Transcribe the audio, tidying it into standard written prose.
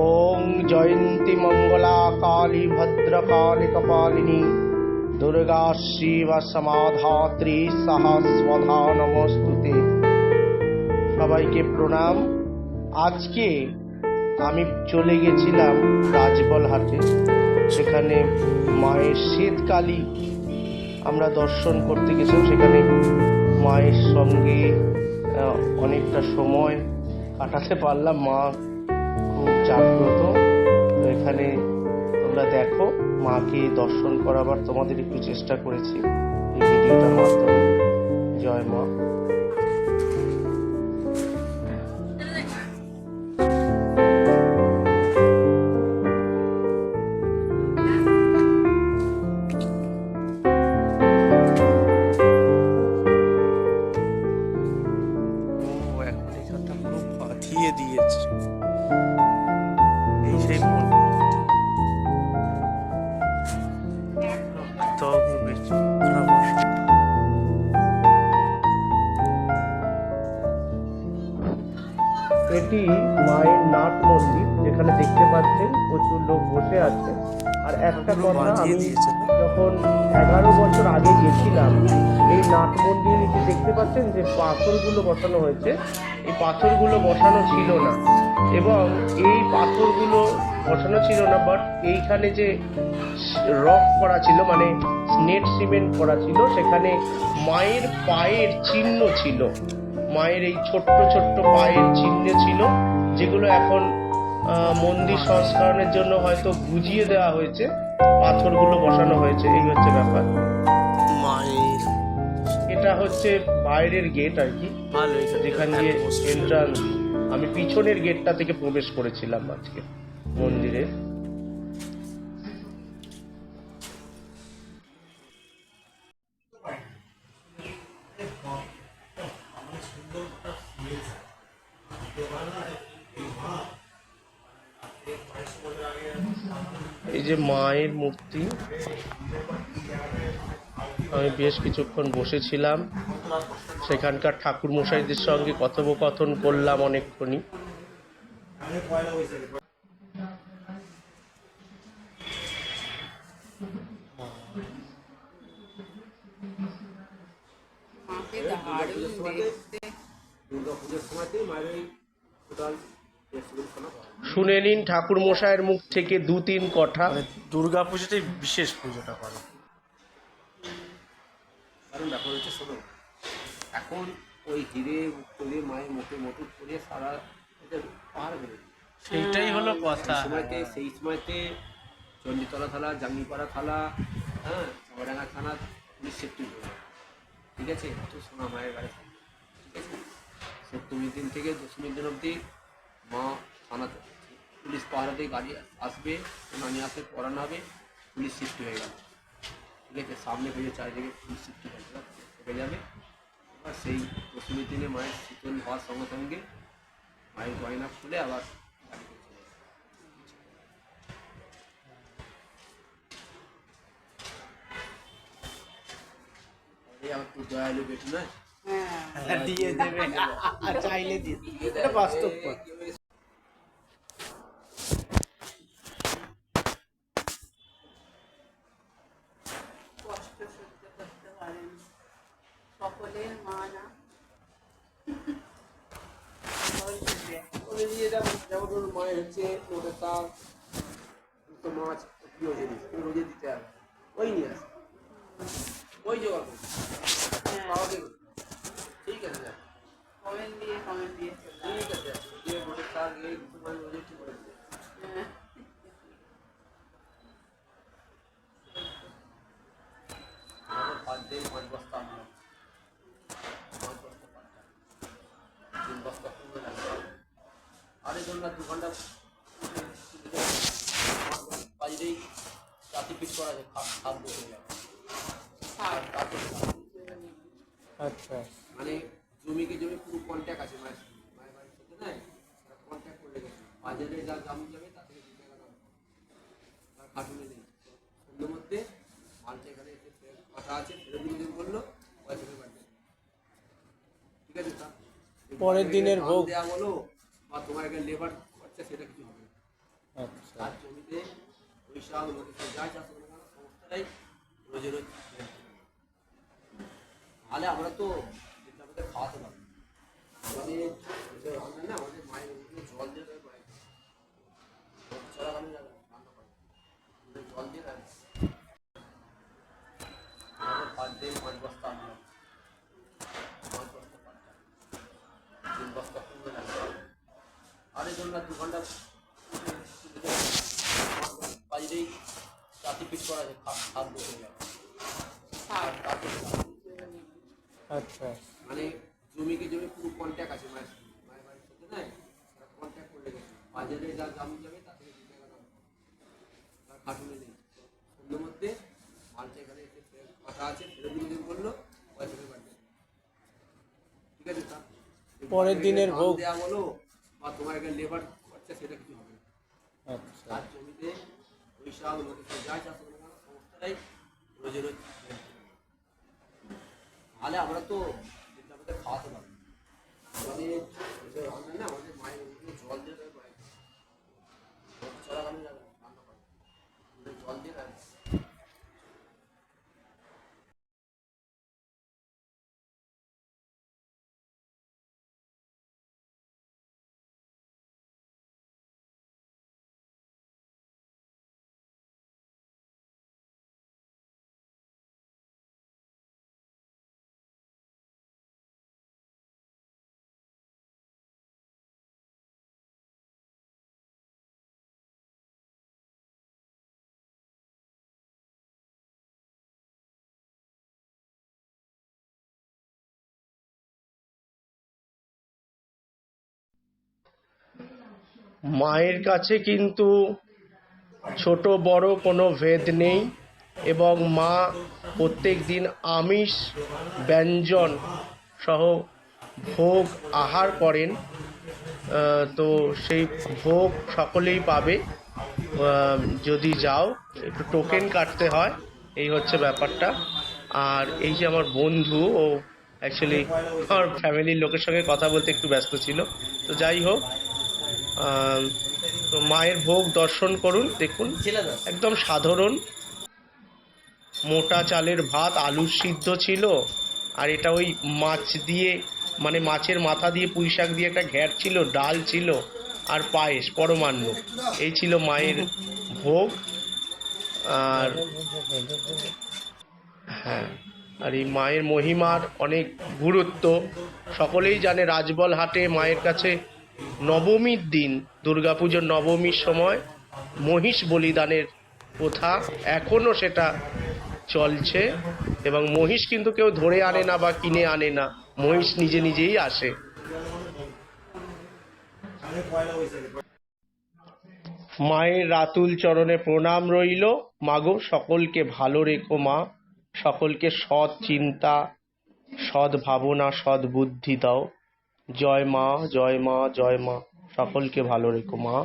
ओं जयंती मंगला काली भद्रकाली कपालिनी दुर्गा शिव समाधात्री सहस्वधा नमस्तुते। সবাইকে প্রণাম। আজকে আমি চলে গেছিলাম রাজবলহাটে, সেখানে মায়ের শ্বেতকালী আমরা দর্শন করতে গেছিলাম। সেখানে মায়ের সঙ্গে অনেকটা সময় কাটাতে পারলাম। মা খুব জাগ্রত। তো এখানে তোমরা দেখো, মাকে দর্শন করাবার তোমাদের একটু চেষ্টা করেছি এই ভিডিওটার মাধ্যমে। জয় মা। দিয়েছে এই সেই এটি মায়ের নাট মন্দির, যেখানে দেখতে পাচ্ছেন প্রচুর লোক বসে আছে। আর একটা কথা, আমি যখন 11 বছর আগে গেছিলাম, এই নাট মন্দিরে যে দেখতে পাচ্ছেন যে পাথরগুলো বসানো হয়েছে, এই পাথরগুলো বসানো ছিল না। এবং এই পাথরগুলো বসানো ছিল না, বাট এইখানে যে রক করা ছিল, মানে নেট সিমেন্ট করা ছিল, সেখানে মায়ের পায়ের চিহ্ন ছিল। মায়ের এই ছোট্ট ছোট্ট পায়ের চিহ্ন ছিল, যেগুলো এখন মন্দির সংস্করণের জন্য হয়তো বুঝিয়ে দেওয়া হয়েছে, পাথরগুলো বসানো হয়েছে। এই হচ্ছে ব্যাপার। মায়ের এটা হচ্ছে বাইরের গেট আর কি, যেখান দিয়ে এন্ট্রান্স। আমি পিছনের গেটটা থেকে প্রবেশ করেছিলাম আজকে মন্দিরে। এই যে মায়ের মূর্তি, আমি বেশ কিছুক্ষণ বসেছিলাম, সেখানকার ঠাকুর মশাইদের সঙ্গে কথোপকথন করলাম অনেকক্ষণই। শুনে নিন ঠাকুর মশাইয়ের মুখ থেকে 2-3 কথা। দুর্গা পুজোতেই বিশেষ পুজোটা করে। কারণ ব্যাপার হচ্ছে, শোনো, এখন ওই হিরে তৈরি মায়ের মুখে মুকুট করে সারা পারবে, সেইটাই হলো কথা। সেই সময়তে চণ্ডীতলা থানা, জাঙ্গিপাড়া থানা, হ্যাঁ, চৌডাঙ্গা থানা পুলিশ সেফটি, ঠিক আছে, তো সোনা মায়ের গাড়ি, ঠিক আছে। সপ্তমীর দিন থেকে দশমীর দিন অবধি মা থানাতে পুলিশ পাহারাতে গাড়ি আসবে, সোনা নিয়ে আসবে, পরানো হবে, পুলিশ শিফটি হয়ে গেল, ঠিক আছে। সামনে পেয়ে চারিদিকে পুলিশ শিফটি হয়ে যাবে। এবার সেই দশমীর দিনে মায়ের শীতল হওয়ার সঙ্গে সঙ্গে মায়ের গয়না খুলে আবার গাড়িতে চলে যাবে। আমার তো দয়ালু বেটি নয়, দিয়ে দেবে, চাইলে দিয়ে দেবে, বাস্তব কথা। সকলের মা না, যেমন মায়ের হচ্ছে ওটা তো মাছ প্রিয় জিনিস, রোজে দিতে হবে, ওই নিয়ে আসে, ওই জোগাড় করবে, ঠিক আছে, কমেন্ট দিয়ে ঠিক আছে, দিয়ে রোজের তার গিয়ে রোজে ঠিক করে দেবে। পাঁচ দিন 5 বস্তা আনলাম, 5 বস্তা পাঁচটা, 3 বস্তা পুরো লাগবে। আড়াই ঘন্টা 2 ঘন্টা বাজলেই রাতি পিট করা যায়, খাপ বসে যাবে। আচ্ছা, মানে জমিকে জমি পুরো কন্ট্যাক্ট আছে মায়ের বাড়ির সাথে, না কন্ট্যাক্ট করে গেছে। বাজারে যা দাম যাবে তা থেকে 2 টাকা দাম, আর খাটুনে নেই। সন্ধ্যের মধ্যে মালটা এখানে এসে কথা আছে, ফেরত দিন বললো, পয়সা ফেরত বাড়বে, ঠিক আছে। পরের দিনের ভোগ দেওয়া বলো বা তোমার এখানে লেবার খরচা, সেটা কিছু হবে না। আচ্ছা তার জমিতে বৈশাখ লোকে যাই চাষ করে না সমস্তটাই রোজে রোজ তাহলে আমরা তো আমাদের খাওয়াতে পারবো আমাদের রান্না না আমাদের মায়ের ওখানে জল দিয়ে দেবে বাইরে চলা আমি রান্না করবো জল দিয়ে দেবে আমাদের পাঁচ দিন 5 বস্তা আমরা 5 বস্তা পাঁচটা 3 বস্তা কিনবে না আর এই জন্য 2 ঘন্টা বাইরেই রাতে পিট করা যায় খাদ বসে যাবে আচ্ছা মানে জমিকে জমি পুরো কন্ট্যাক্ট আছে মায়ের মায়ের বাড়ির সাথে না কন্ট্যাক্ট করে গেছে বাজারে যা দাম যাবে তা থেকে 2 টাকা দাম তার খাটুনে নেই সন্ধ্যের মধ্যে মালটা এখানে এসে কাটা আছে ফেরত দিন বললো পয়সা দিয়ে বাড়বে ঠিক আছে তা পরের দিনের ভোগ দেওয়া বলো বা তোমার এখানে লেবার খরচা সেটা কিছু হবে না আচ্ছা তার জমিতে বৈশাখ লোকে যা চাষ করে না সমস্তটাই রোজে রোজ তাহলে আমরা তো আমাদের খাওয়াতে পারবো আমাদের রান্না না আমাদের মায়ের ওখানে জল দিয়ে দেবে বাইরে চলা আমি রান্না করবো জল দিয়ে দেবে মায়ের কাছে কিন্তু ছোট বড় কোনো ভেদ নেই এবং মা প্রত্যেক দিন আমিষ ব্যঞ্জন সহ ভোগ আহার করেন তো সেই ভোগ সকলেই পাবে যদি যাও একটু টোকেন কাটতে হয় এই হচ্ছে ব্যাপারটা আর এই যে আমার বন্ধু ও অ্যাকচুয়ালি আমার ফ্যামিলির লোকের সঙ্গে কথা বলতে একটু ব্যস্ত ছিল তো যাই হোক তো মায়ের ভোগ দর্শন করুন দেখুন একদম সাধারণ মোটা চালের ভাত আলুর সিদ্ধ ছিল আর এটা ওই মাছ দিয়ে মানে মাছের মাথা দিয়ে পুঁই শাক দিয়ে একটা ঘ্যাট ছিল ডাল ছিল আর পায়েস পরমান্ন এই ছিল মায়ের ভোগ আর হ্যাঁ আর এই মায়ের মহিমার অনেক গুরুত্ব সকলেই জানে রাজবল হাটে মায়ের কাছে নবমীর দিন দুর্গাপুজোর নবমীর সময় মহিষ বলিদানের প্রথা এখনও সেটা চলছে এবং মহিষ কিন্তু কেউ ধরে আনে না বা কিনে আনে না মহিষ নিজে নিজেই আসে মায়ের রাতুল চরণে প্রণাম রইল মাগো সকলকে ভালো রেখো মা সকলকে সৎ চিন্তা সৎ ভাবনা সৎ বুদ্ধি দাও জয় মা জয় মা জয় মা সকলকে ভালো রেখো মা।